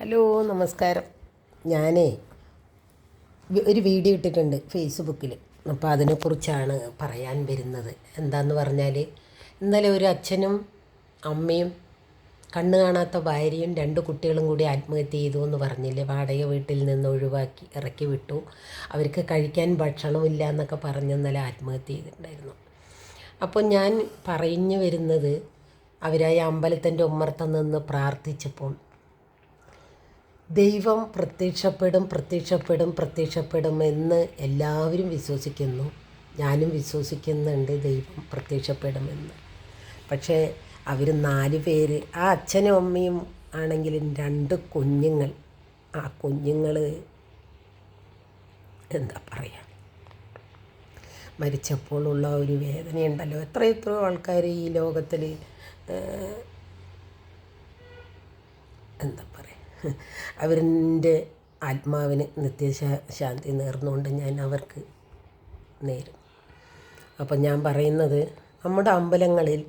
Hello, നമസ്കാരം. ഞാനേ ഒരു വീഡിയോ ഇട്ടിട്ടുണ്ട് ഫേസ്ബുക്കിൽ. അപ്പോൾ അതിനെക്കുറിച്ചാണ് പറയാൻ വരുന്നത്. എന്താന്ന് പറഞ്ഞാൽ, ഇന്നലെ ഒരു അച്ഛനും അമ്മയും കണ്ണ് കാണാത്ത ഭാര്യയും 2 കുട്ടികളും കൂടി ആത്മഹത്യ ചെയ്തു എന്ന് പറഞ്ഞില്ലേ. വാടക വീട്ടിൽ നിന്ന് ഒഴിവാക്കി ഇറക്കി വിട്ടു, അവർക്ക് കഴിക്കാൻ ഭക്ഷണമില്ല എന്നൊക്കെ പറഞ്ഞ് ഇന്നലെ ആത്മഹത്യ ചെയ്തിട്ടുണ്ടായിരുന്നു. അപ്പോൾ ഞാൻ പറഞ്ഞു വരുന്നത്, അവരായി അമ്പലത്തിൻ്റെ ഉമ്മറത്ത് നിന്ന് പ്രാർത്ഥിച്ചപ്പോൾ ദൈവം പ്രത്യക്ഷപ്പെടും എന്ന് എല്ലാവരും വിശ്വസിക്കുന്നു. ഞാനും വിശ്വസിക്കുന്നുണ്ട് ദൈവം പ്രത്യക്ഷപ്പെടുമെന്ന്. പക്ഷേ അവർ 4 പേര്, ആ അച്ഛനും അമ്മയും ആണെങ്കിലും 2 കുഞ്ഞുങ്ങൾ, ആ കുഞ്ഞുങ്ങൾ എന്താ പറയുക, മരിച്ചപ്പോഴുള്ള ഒരു വേദനയുണ്ടല്ലോ. എത്രയോ ആൾക്കാർ ഈ ലോകത്തിൽ എന്താ പറയുക, അവരുടെ ആത്മാവിന് നിത്യശാന്തി നേർന്നുകൊണ്ട് ഞാൻ അവർക്ക് നേരും. അപ്പം ഞാൻ പറയുന്നത്, നമ്മുടെ അമ്പലങ്ങളിൽ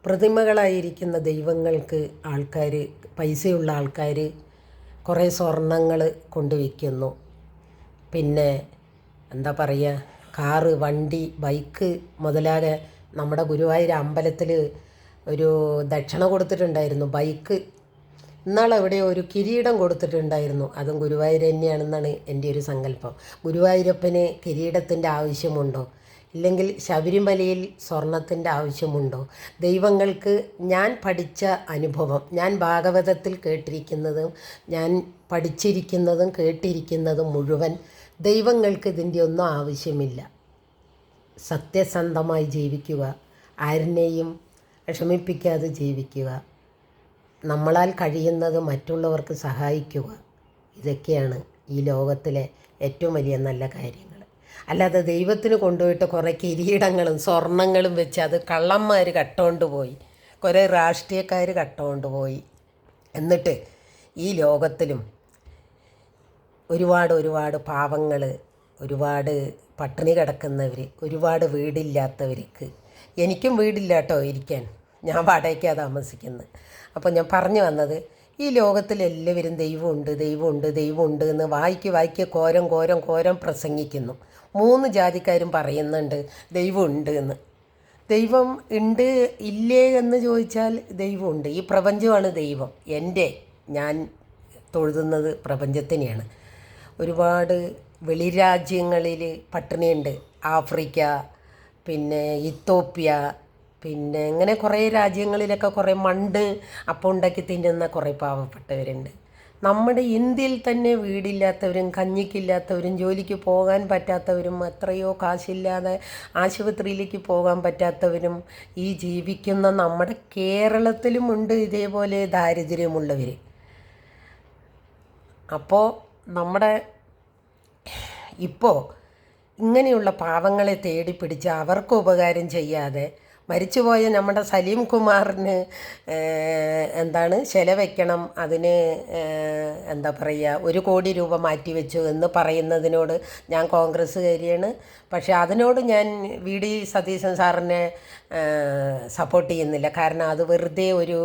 പ്രതിമകളായിരിക്കുന്ന ദൈവങ്ങൾക്ക് പൈസയുള്ള ആൾക്കാർ കുറേ സ്വർണങ്ങൾ കൊണ്ടുവയ്ക്കുന്നു. പിന്നെ എന്താ പറയുക, കാറ്, വണ്ടി, ബൈക്ക് മുതലാകെ നമ്മുടെ ഗുരുവായൂർ അമ്പലത്തിൽ ഒരു ദക്ഷിണ കൊടുത്തിട്ടുണ്ടായിരുന്നു. ബൈക്ക് ഇന്നാളെവിടെയോ ഒരു കിരീടം കൊടുത്തിട്ടുണ്ടായിരുന്നു. അതും ഗുരുവായൂർ തന്നെയാണെന്നാണ് എൻ്റെ ഒരു സങ്കല്പം. ഗുരുവായൂരപ്പന് കിരീടത്തിൻ്റെ ആവശ്യമുണ്ടോ? ഇല്ലെങ്കിൽ ശബരിമലയിൽ സ്വർണത്തിൻ്റെ ആവശ്യമുണ്ടോ? ദൈവങ്ങൾക്ക് ഞാൻ പഠിച്ച അനുഭവം, ഞാൻ ഭാഗവതത്തിൽ കേട്ടിരിക്കുന്നതും ഞാൻ പഠിച്ചിരിക്കുന്നതും കേട്ടിരിക്കുന്നതും മുഴുവൻ, ദൈവങ്ങൾക്ക് ഇതിൻ്റെ ഒന്നും ആവശ്യമില്ല. സത്യസന്ധമായി ജീവിക്കുക, ആരിനെയും വിഷമിപ്പിക്കാതെ ജീവിക്കുക, നമ്മളാൽ കഴിയുന്നത് മറ്റുള്ളവർക്ക് സഹായിക്കുക, ഇതൊക്കെയാണ് ഈ ലോകത്തിലെ ഏറ്റവും വലിയ നല്ല കാര്യങ്ങൾ. അല്ലാതെ ദൈവത്തിന് കൊണ്ടുപോയിട്ട് കുറേ കിരീടങ്ങളും സ്വർണങ്ങളും വെച്ച് അത് കള്ളന്മാർ കട്ടുകൊണ്ട് പോയി, കുറേ രാഷ്ട്രീയക്കാർ കട്ടുകൊണ്ട് പോയി. എന്നിട്ട് ഈ ലോകത്തിലും ഒരുപാട് പാവങ്ങൾ, ഒരുപാട് പട്ടിണി കിടക്കുന്നവർ, ഒരുപാട് വീടില്ലാത്തവർക്ക്, എനിക്കും വീടില്ല കേട്ടോ ഇരിക്കാൻ, ഞാൻ വാടകയ്ക്കാണ് താമസിക്കുന്നത്. അപ്പോൾ ഞാൻ പറഞ്ഞു വന്നത്, ഈ ലോകത്തിലെല്ലാവരും ദൈവമുണ്ട് എന്ന് വായിക്ക് കോരം പ്രസംഗിക്കുന്നു. 3 ജാതിക്കാരും പറയുന്നുണ്ട് ദൈവമുണ്ട് എന്ന്. ദൈവം ഉണ്ട് ഇല്ലേ എന്ന് ചോദിച്ചാൽ ദൈവമുണ്ട്. ഈ പ്രപഞ്ചമാണ് ദൈവം. ഞാൻ തൊഴുതുന്നത് പ്രപഞ്ചത്തിനെയാണ്. ഒരുപാട് വെളിരാജ്യങ്ങളിൽ പട്ടിണിയുണ്ട്. ആഫ്രിക്ക, പിന്നെ ഇത്തോപ്യ, പിന്നെ ഇങ്ങനെ കുറേ രാജ്യങ്ങളിലൊക്കെ കുറേ മണ്ണ് അപ്പം ഉണ്ടാക്കി തിന്നുന്ന കുറേ പാവപ്പെട്ടവരുണ്ട്. നമ്മുടെ ഇന്ത്യയിൽ തന്നെ വീടില്ലാത്തവരും കഞ്ഞിക്കില്ലാത്തവരും ജോലിക്ക് പോകാൻ പറ്റാത്തവരും എത്രയോ കാശില്ലാതെ ആശുപത്രിയിലേക്ക് പോകാൻ പറ്റാത്തവരും ഈ ജീവിക്കുന്ന നമ്മുടെ കേരളത്തിലുമുണ്ട് ഇതേപോലെ ദാരിദ്ര്യമുള്ളവർ. അപ്പോൾ ഇപ്പോൾ ഇങ്ങനെയുള്ള പാവങ്ങളെ തേടി പിടിച്ച് അവർക്ക് ഉപകാരം ചെയ്യാതെ മരിച്ചുപോയ നമ്മുടെ സലീം കുമാറിന് ശില വയ്ക്കണം, അതിന് എന്താ പറയുക, 1 കോടി രൂപ മാറ്റിവെച്ചു എന്ന് പറയുന്നതിനോട് ഞാൻ കോൺഗ്രസ്സുകാരിയാണ്. പക്ഷേ അതിനോട് ഞാൻ വി.ഡി. സതീശൻ സാറിനെ സപ്പോർട്ട് ചെയ്യുന്നില്ല. കാരണം അത് വെറുതെ ഒരു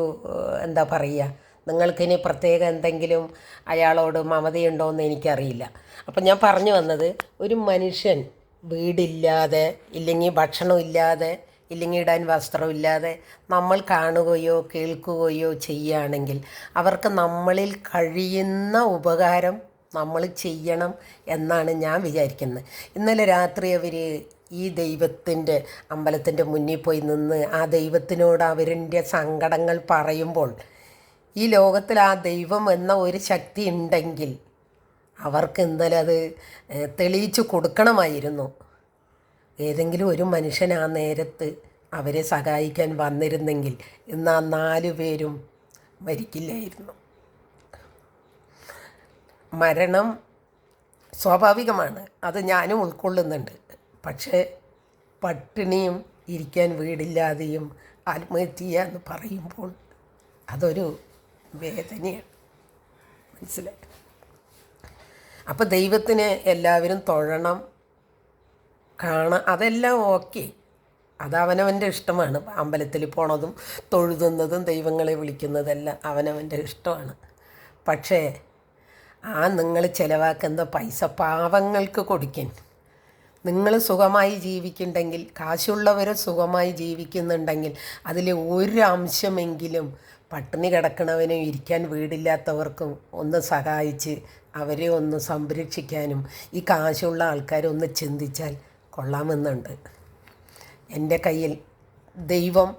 എന്താ പറയുക, നിങ്ങൾക്കിനി പ്രത്യേക എന്തെങ്കിലും അയാളോട് മമതയുണ്ടോയെന്ന് എനിക്കറിയില്ല. അപ്പം ഞാൻ പറഞ്ഞു വന്നത്, ഒരു മനുഷ്യൻ വീടില്ലാതെ, ഇല്ലെങ്കിൽ ഭക്ഷണമില്ലാതെ, ഇല്ലെങ്കിൽ ഇടാൻ വസ്ത്രമില്ലാതെ നമ്മൾ കാണുകയോ കേൾക്കുകയോ ചെയ്യുകയാണെങ്കിൽ അവർക്ക് നമ്മളിൽ കഴിയുന്ന ഉപകാരം നമ്മൾ ചെയ്യണം എന്നാണ് ഞാൻ വിചാരിക്കുന്നത്. ഇന്നലെ രാത്രി അവർ ഈ ദൈവത്തിൻ്റെ അമ്പലത്തിൻ്റെ മുന്നിൽ പോയി നിന്ന് ആ ദൈവത്തിനോട് അവരുടെ സങ്കടങ്ങൾ പറയുമ്പോൾ, ഈ ലോകത്തിൽ ആ ദൈവം എന്ന ഒരു ശക്തി ഉണ്ടെങ്കിൽ അവർക്ക് ഇന്നലെ അത് തെളിയിച്ചു കൊടുക്കണമായിരുന്നു. ഏതെങ്കിലും ഒരു മനുഷ്യൻ ആ നേരത്ത് അവരെ സഹായിക്കാൻ വന്നിരുന്നെങ്കിൽ ഇന്ന് ആ 4 പേരും മരിക്കില്ലായിരുന്നു. മരണം സ്വാഭാവികമാണ്, അത് ഞാനും ഉൾക്കൊള്ളുന്നുണ്ട്. പക്ഷേ പട്ടിണിയും ഇരിക്കാൻ വീടില്ലാതെയും ആത്മഹത്യ എന്ന് പറയുമ്പോൾ അതൊരു വേദനയാണ്, മനസ്സിലായി. അപ്പോൾ ദൈവത്തിനെ എല്ലാവരും തൊഴണം, കാണാം, അതെല്ലാം ഓക്കെ, അത് അവനവൻ്റെ ഇഷ്ടമാണ്. അമ്പലത്തിൽ പോണതും തൊഴുതുന്നതും ദൈവങ്ങളെ വിളിക്കുന്നതെല്ലാം അവനവൻ്റെ ഇഷ്ടമാണ്. പക്ഷേ നിങ്ങൾ ചിലവാക്കുന്ന പൈസ പാവങ്ങൾക്ക് കൊടുക്കൻ. നിങ്ങൾ സുഖമായി ജീവിക്കുന്നുണ്ടെങ്കിൽ, കാശുള്ളവർ സുഖമായി ജീവിക്കുന്നുണ്ടെങ്കിൽ അതിൽ ഒരു അംശമെങ്കിലും പട്ടിണി കിടക്കണവനും ഇരിക്കാൻ വീടില്ലാത്തവർക്കും ഒന്ന് സഹായിച്ച് അവരെ ഒന്ന് സംരക്ഷിക്കാനും ഈ കാശുള്ള ആൾക്കാരൊന്ന് ചിന്തിച്ചാൽ കൊള്ളാമെന്നുണ്ട്. എൻ്റെ കയ്യിൽ ദൈവം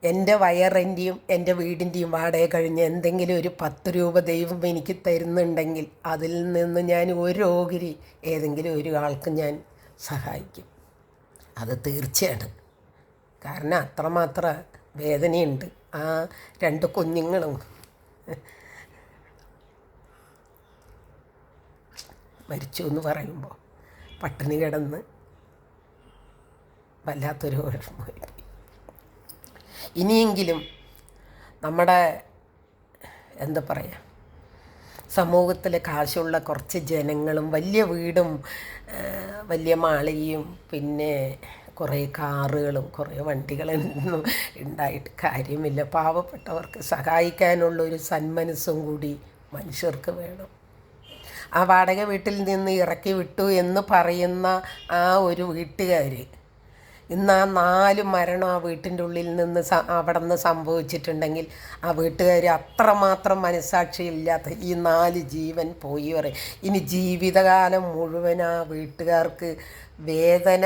എൻ്റെ വയറിൻ്റെയും എൻ്റെ വീടിൻ്റെയും വാടക കഴിഞ്ഞ് എന്തെങ്കിലും ഒരു 10 രൂപ ദൈവം എനിക്ക് തരുന്നുണ്ടെങ്കിൽ അതിൽ നിന്ന് ഞാൻ ഒരു ഓഹരി ഏതെങ്കിലും ഒരു ആൾക്ക് ഞാൻ സഹായിക്കും. അത് തീർച്ചയാണ്. കാരണം അത്രമാത്രം വേദനയുണ്ട്. ആ 2 കുഞ്ഞുങ്ങളും മരിച്ചു എന്ന് പറയുമ്പോൾ പട്ടിണി കിടന്ന് വല്ലാത്തൊരു വിഷമമായി. ഇനിയെങ്കിലും നമ്മുടെ എന്താ പറയുക, സമൂഹത്തിൽ കാശുള്ള കുറച്ച് ജനങ്ങളും വലിയ വീടും വലിയ മാളികയും പിന്നെ കുറേ കാറുകളും കുറേ വണ്ടികളൊന്നും ഉണ്ടായിട്ട് കാര്യമില്ല. പാവപ്പെട്ടവർക്ക് സഹായിക്കാനുള്ളൊരു സന്മനസ്സും കൂടി മനുഷ്യർക്ക് വേണം. ആ വാടക വീട്ടിൽ നിന്ന് ഇറക്കി വിട്ടു എന്ന് പറയുന്ന ആ ഒരു വീട്ടുകാർ ഇന്ന് ആ 4 മരണം ആ വീട്ടിൻ്റെ ഉള്ളിൽ നിന്ന് അവിടെ നിന്ന് സംഭവിച്ചിട്ടുണ്ടെങ്കിൽ ആ വീട്ടുകാർ അത്രമാത്രം മനസ്സാക്ഷിയില്ലാത്ത ഈ 4 ജീവൻ പോയി പറയും. ഇനി ജീവിതകാലം മുഴുവൻ ആ വീട്ടുകാർക്ക് വേദന.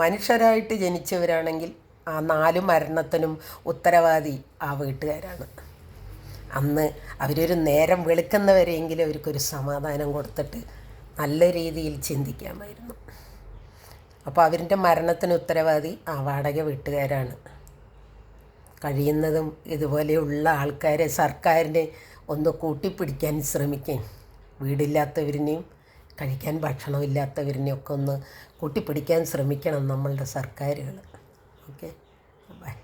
മനുഷ്യരായിട്ട് ജനിച്ചവരാണെങ്കിൽ ആ 4 മരണത്തിനും ഉത്തരവാദി ആ വീട്ടുകാരാണ്. അന്ന് അവരൊരു നേരം വെളുക്കുന്നവരെയെങ്കിലും അവർക്കൊരു സമാധാനം കൊടുത്തിട്ട് നല്ല രീതിയിൽ ചിന്തിക്കാമായിരുന്നു. അപ്പോൾ അവരുടെ മരണത്തിന് ഉത്തരവാദി ആ വാടക വീട്ടുകാരാണ്. കഴിയുന്നതും ഇതുപോലെയുള്ള ആൾക്കാരെ സർക്കാരിനെ ഒന്ന് കൂട്ടിപ്പിടിക്കാൻ ശ്രമിക്കാൻ, വീടില്ലാത്തവരിനെയും കഴിക്കാൻ ഭക്ഷണമില്ലാത്തവരിനെയും ഒക്കെ ഒന്ന് കൂട്ടിപ്പിടിക്കാൻ ശ്രമിക്കണം നമ്മളുടെ സർക്കാരുകൾ. Okay, by.